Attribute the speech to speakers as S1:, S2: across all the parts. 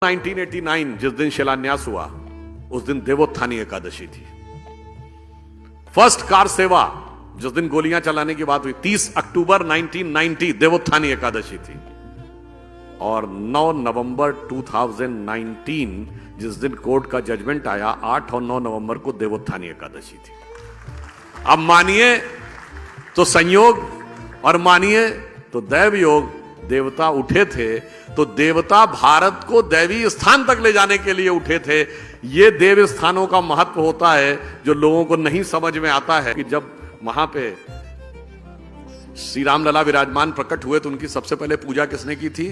S1: 1989 जिस दिन शिलान्यास हुआ उस दिन देवोत्थानी एकादशी थी। फर्स्ट कार सेवा जिस दिन गोलियां चलाने की बात हुई 30 अक्टूबर 1990 देवोत्थानी एकादशी थी। और 9 नवंबर 2019 जिस दिन कोर्ट का जजमेंट आया 8 और 9 नवंबर को देवोत्थानी एकादशी थी। अब मानिए तो संयोग और मानिए तो दैव योग। देवता उठे थे तो देवता भारत को दैवी स्थान तक ले जाने के लिए उठे थे। ये देव स्थानों का महत्व होता है जो लोगों को नहीं समझ में आता है कि जब वहां पे श्री राम लला विराजमान प्रकट हुए तो उनकी सबसे पहले पूजा किसने की थी?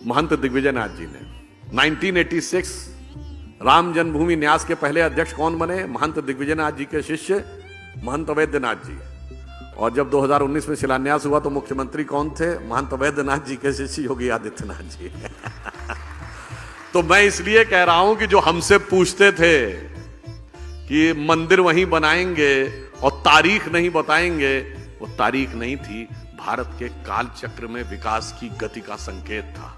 S1: महंत दिग्विजयनाथ जी ने। 1986 राम जन्मभूमि न्यास के पहले अध्यक्ष कौन बने? महंत दिग्विजयनाथ जी के शिष्य महंत अवैधनाथ जी। और जब 2019 में शिलान्यास हुआ तो मुख्यमंत्री कौन थे? महंत अवैधनाथ जी के शिष्य योगी आदित्यनाथ जी। तो मैं इसलिए कह रहा हूं कि जो हमसे पूछते थे कि मंदिर वहीं बनाएंगे और तारीख नहीं बताएंगे, वो तारीख नहीं थी, भारत के काल चक्र में विकास की गति का संकेत था।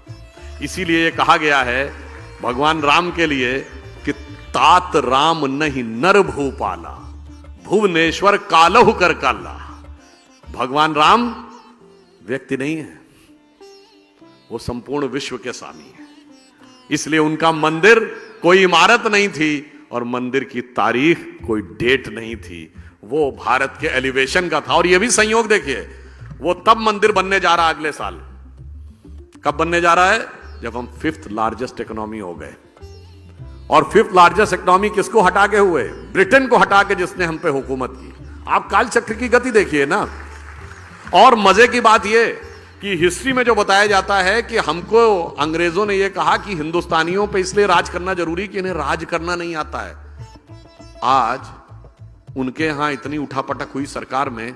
S1: इसीलिए ये कहा गया है भगवान राम के लिए कि तात राम नहीं नर भूपाला, भुवनेश्वर कालहु कर काला। भगवान राम व्यक्ति नहीं है, वो संपूर्ण विश्व के स्वामी है। इसलिए उनका मंदिर कोई इमारत नहीं थी और मंदिर की तारीख कोई डेट नहीं थी, वो भारत के एलिवेशन का था। और ये भी संयोग देखिए, वो तब मंदिर बनने जा रहा है अगले साल। कब बनने जा रहा है? जब हम 5th लार्जेस्ट इकोनॉमी हो गए। और 5th लार्जेस्ट इकोनॉमी किसको हटा के हुए? ब्रिटेन को हटा के, जिसने हम पे हुकूमत की। आप काल चक्र की गति देखिए ना। और मजे की बात यह कि हिस्ट्री में जो बताया जाता है कि हमको अंग्रेजों ने यह कहा कि हिंदुस्तानियों पे इसलिए राज करना जरूरी कि इन्हें राज करना नहीं आता है। आज उनके यहां इतनी उठापटक हुई सरकार में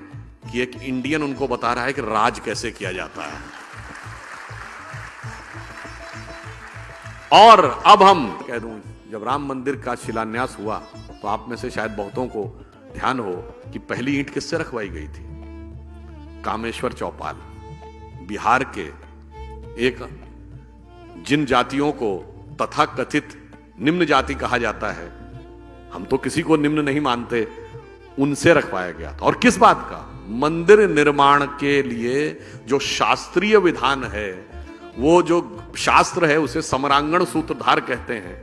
S1: कि एक इंडियन उनको बता रहा है कि राज कैसे किया जाता है। और अब हम कह दूं, जब राम मंदिर का शिलान्यास हुआ तो आप में से शायद बहुतों को ध्यान हो कि पहली ईंट किससे रखवाई गई थी? कामेश्वर चौपाल, बिहार के एक जिन जातियों को तथाकथित निम्न जाति कहा जाता है, हम तो किसी को निम्न नहीं मानते, उनसे रखवाया गया था। और किस बात का? मंदिर निर्माण के लिए जो शास्त्रीय विधान है, वो जो शास्त्र है उसे समरांगण सूत्रधार कहते हैं।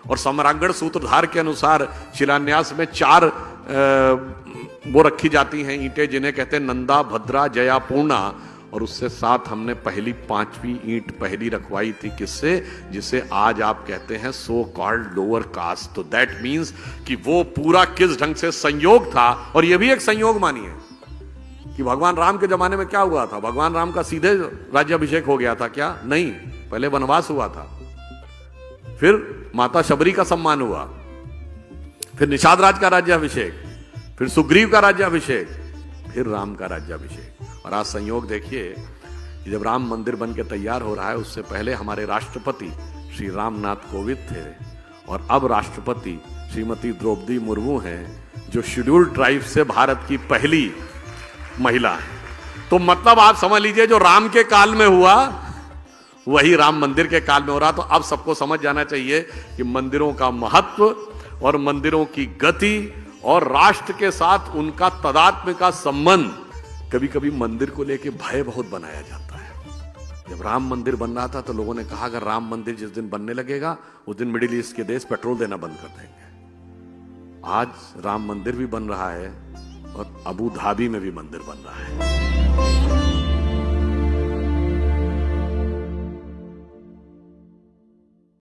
S1: और समरांगण सूत्रधार के अनुसार शिलान्यास में 4 वो रखी जाती हैं ईंटें, जिन्हें कहते हैं नंदा, भद्रा, जया, पूर्णा। और उससे साथ हमने पहली 5वीं ईंट पहली रखवाई थी। किससे? जिसे आज आप कहते हैं सो कॉल्ड लोअर कास्ट। तो दैट मीन्स कि वो पूरा किस ढंग से संयोग था। और यह भी एक संयोग मानिए कि भगवान राम के जमाने में क्या हुआ था? भगवान राम का सीधे राज्याभिषेक हो गया था क्या? नहीं, पहले वनवास हुआ था, फिर माता शबरी का सम्मान हुआ, फिर निषाद राज का राज्याभिषेक, फिर सुग्रीव का राज्याभिषेक, फिर राम का राज्याभिषेक। और आज संयोग देखिए कि जब राम मंदिर बन के तैयार हो रहा है, उससे पहले हमारे राष्ट्रपति श्री रामनाथ कोविंद थे और अब राष्ट्रपति श्रीमती द्रौपदी मुर्मू हैं, जो शेड्यूल्ड ट्राइब से भारत की पहली महिला है। तो मतलब आप समझ लीजिए, जो राम के काल में हुआ वही राम मंदिर के काल में हो रहा। तो अब सबको समझ जाना चाहिए कि मंदिरों का महत्व और मंदिरों की गति और राष्ट्र के साथ उनका तदात्म्य का संबंध, कभी कभी मंदिर को लेकर भय बहुत बनाया जाता है। जब राम मंदिर बन रहा था तो लोगों ने कहा अगर राम मंदिर जिस दिन बनने लगेगा उस दिन मिडिल ईस्ट के देश पेट्रोल देना बंद कर देंगे। आज राम मंदिर भी बन रहा है और अबू धाबी में भी मंदिर बन रहा है।